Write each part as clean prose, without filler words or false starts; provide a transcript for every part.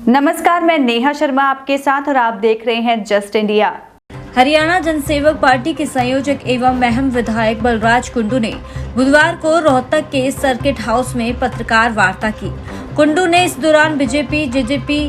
नमस्कार, मैं नेहा शर्मा आपके साथ और आप देख रहे हैं जस्ट इंडिया। हरियाणा जनसेवक पार्टी के संयोजक एवं अहम विधायक बलराज कुंडू ने बुधवार को रोहतक के सर्किट हाउस में पत्रकार वार्ता की। कुंडू ने इस दौरान बीजेपी जेजेपी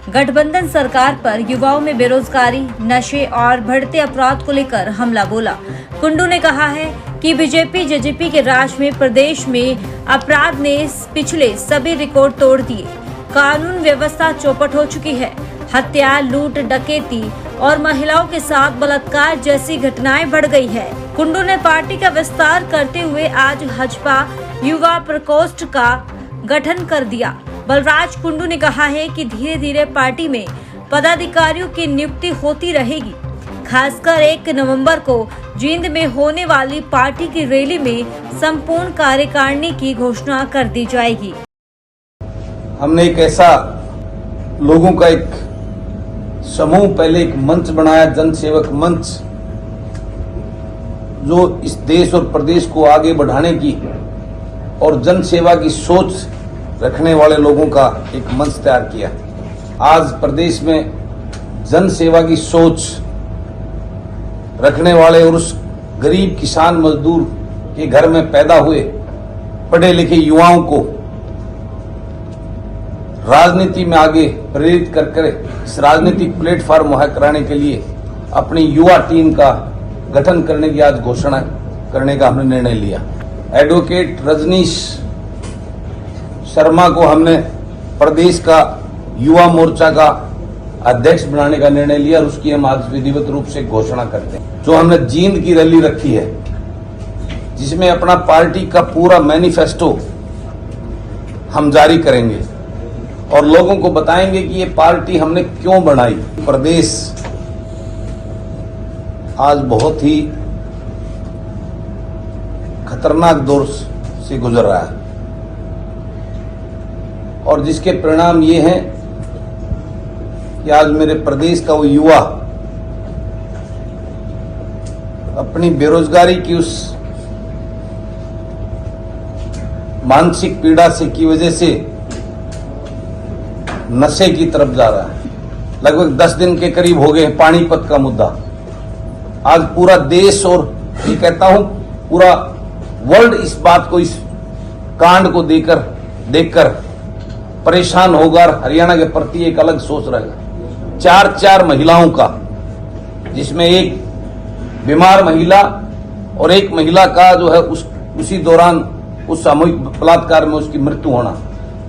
गठबंधन सरकार पर युवाओं में बेरोजगारी, नशे और बढ़ते अपराध को लेकर हमला बोला। कुंडू ने कहा है कि बीजेपी जेजेपी के राज में प्रदेश में अपराध ने पिछले सभी रिकॉर्ड तोड़ दिए। कानून व्यवस्था चौपट हो चुकी है। हत्या, लूट, डकैती और महिलाओं के साथ बलात्कार जैसी घटनाएं बढ़ गई है। कुंडू ने पार्टी का विस्तार करते हुए आज भाजपा युवा प्रकोष्ठ का गठन कर दिया। बलराज कुंडू ने कहा है कि धीरे धीरे पार्टी में पदाधिकारियों की नियुक्ति होती रहेगी। खासकर 1 नवंबर को जींद में होने वाली पार्टी की रैली में संपूर्ण कार्यकारिणी की घोषणा कर दी जाएगी। हमने एक ऐसा लोगों का एक समूह, पहले एक मंच बनाया, जनसेवक मंच, जो इस देश और प्रदेश को आगे बढ़ाने की और जन सेवा की सोच रखने वाले लोगों का एक मंच तैयार किया। आज प्रदेश में जन सेवा की सोच रखने वाले और उस गरीब किसान मजदूर के घर में पैदा हुए पढ़े लिखे युवाओं को राजनीति में आगे प्रेरित कर इस राजनीतिक प्लेटफॉर्म मुहैया कराने के लिए अपनी युवा टीम का गठन करने की आज घोषणा करने का हमने निर्णय लिया। एडवोकेट रजनीश शर्मा को हमने प्रदेश का युवा मोर्चा का अध्यक्ष बनाने का निर्णय लिया और उसकी हम आज विधिवत रूप से घोषणा करते हैं। जो हमने जींद की रैली रखी है, जिसमें अपना पार्टी का पूरा मैनिफेस्टो हम जारी करेंगे और लोगों को बताएंगे कि ये पार्टी हमने क्यों बनाई। प्रदेश आज बहुत ही खतरनाक दौर से गुजर रहा है और जिसके परिणाम ये हैं कि आज मेरे प्रदेश का वो युवा अपनी बेरोजगारी की उस मानसिक पीड़ा से की वजह से नशे की तरफ जा रहा है। लगभग 10 दिन के करीब हो गए पानीपत का मुद्दा। आज पूरा देश और ये कहता हूं पूरा वर्ल्ड इस बात को, इस कांड को देखकर परेशान होगा और हरियाणा के प्रति एक अलग सोच रहेगा। 4 महिलाओं का, जिसमें एक बीमार महिला और एक महिला का जो है उसी दौरान उस सामूहिक बलात्कार में उसकी मृत्यु होना,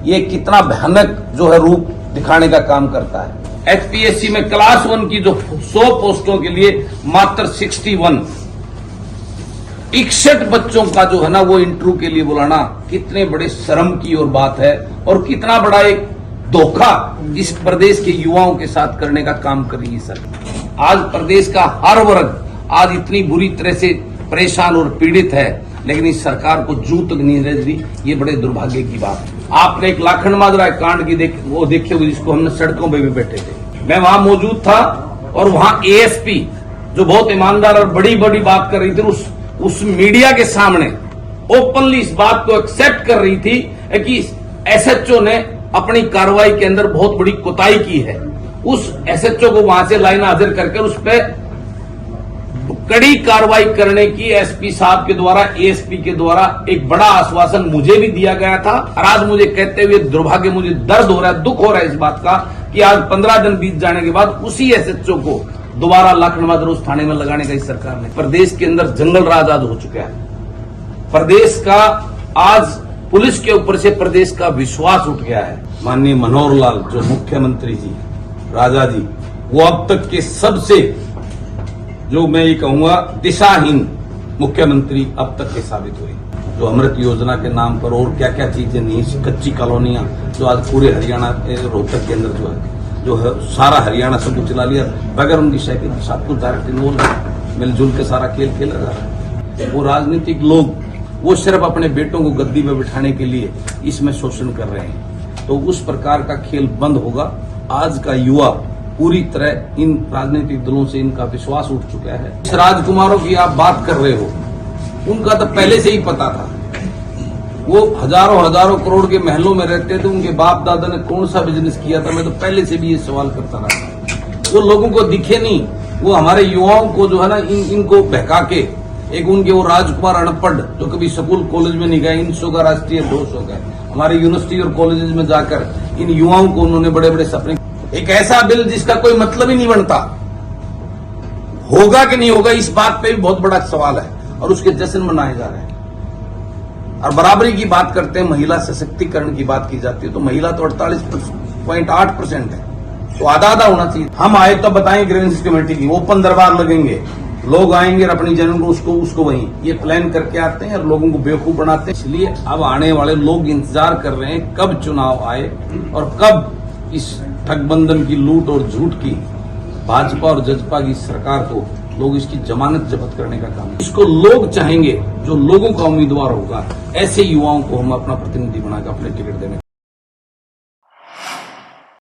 ये कितना भयानक जो है रूप दिखाने का काम करता है। एचपीएससी में क्लास 1 की जो 100 पोस्टों के लिए मात्र 61 बच्चों का जो है ना वो इंटरव्यू के लिए बुलाना कितने बड़े शर्म की और बात है और कितना बड़ा एक धोखा इस प्रदेश के युवाओं के साथ करने का काम कर रही है सरकार। आज प्रदेश का हर वर्ग आज इतनी बुरी तरह से परेशान और पीड़ित है, लेकिन इस सरकार को जू तक नहीं रह रही। ये बड़े दुर्भाग्य की बात है। आपने एक लाखन माजरा कांड की वो देखे हुए, जिसको हमने सड़कों पे भी बैठे थे, मैं वहां मौजूद था और वहां एएसपी जो बहुत ईमानदार और बड़ी बड़ी बात कर रही थी, उस मीडिया के सामने ओपनली इस बात को एक्सेप्ट कर रही थी कि एसएचओ ने अपनी कार्रवाई के अंदर बहुत बड़ी कोताही की है। उस एसएचओ को वहां से लाइन हाजिर करके उस पर कड़ी कार्रवाई करने की एसपी साहब के द्वारा, एएसपी के द्वारा एक बड़ा आश्वासन मुझे भी दिया गया था। और आज मुझे कहते हुए दुर्भाग्य, मुझे दर्द हो रहा है, दुख हो रहा है इस बात का कि आज 15 दिन बीत जाने के बाद उसी एसएचओ को दोबारा लाखनवाद उस थाने में लगाने का इस सरकार ने। प्रदेश के अंदर जंगल राज आज हो चुका है। प्रदेश का आज पुलिस के ऊपर से प्रदेश का विश्वास उठ गया है। माननीय मनोहर लाल जो मुख्यमंत्री जी, राजा जी, वो अब तक के सबसे, जो मैं ये कहूंगा, दिशाहीन मुख्यमंत्री अब तक के साबित हुए। जो अमृत योजना के नाम पर और क्या क्या चीजें नहीं, कच्ची कॉलोनियां जो आज पूरे हरियाणा रोहतक के अंदर जो है सारा हरियाणा सब कुछ चला लिया बगैर उनकी साइकिल, सब कुछ डायरेक्ट इन्वॉल्व मिलजुल के सारा खेल खेला जा रहा है। वो राजनीतिक लोग वो सिर्फ अपने बेटों को गद्दी में बिठाने के लिए इसमें शोषण कर रहे हैं। तो उस प्रकार का खेल बंद होगा। आज का युवा पूरी तरह इन राजनीतिक दलों से इनका विश्वास उठ चुका है। इस राजकुमारों की आप बात कर रहे हो, उनका तो पहले से ही पता था वो हजारों हजारों करोड़ के महलों में रहते थे, उनके बाप दादा ने कौन सा बिजनेस किया था? मैं तो पहले से भी ये सवाल करता रहा। वो लोगों को दिखे नहीं, वो हमारे युवाओं को जो है ना इनको बहका के, एक उनके वो राजकुमार अनपढ़ जो कभी स्कूल कॉलेज में नहीं गए, 300 का राष्ट्रीय 200 का, हमारे यूनिवर्सिटी और कॉलेजेस में जाकर इन युवाओं को उन्होंने बड़े बड़े सपने, एक ऐसा बिल जिसका कोई मतलब ही नहीं बनता, होगा कि नहीं होगा इस बात पे भी बहुत बड़ा सवाल है, और उसके जश्न मनाए जा रहे हैं। और बराबरी की बात करते हैं, महिला सशक्तिकरण की बात की जाती है, तो महिला तो 48.8% है, तो आधा आधा होना चाहिए। हम आए तो बताएं ग्रीवेंस कमेटी की, ओपन दरबार लगेंगे, लोग आएंगे और अपनी जन को उसको वहीं ये प्लान करके आते हैं और लोगों को बेवकूफ बनाते हैं। इसलिए अब आने वाले लोग इंतजार कर रहे हैं कब चुनाव आए और कब इस ठगबंधन की, लूट और झूठ की भाजपा और जजपा की सरकार को लोग इसकी जमानत जब्त करने का काम, इसको लोग चाहेंगे जो लोगों का उम्मीदवार होगा, ऐसे युवाओं को हम अपना प्रतिनिधि बनाकर अपने टिकट देने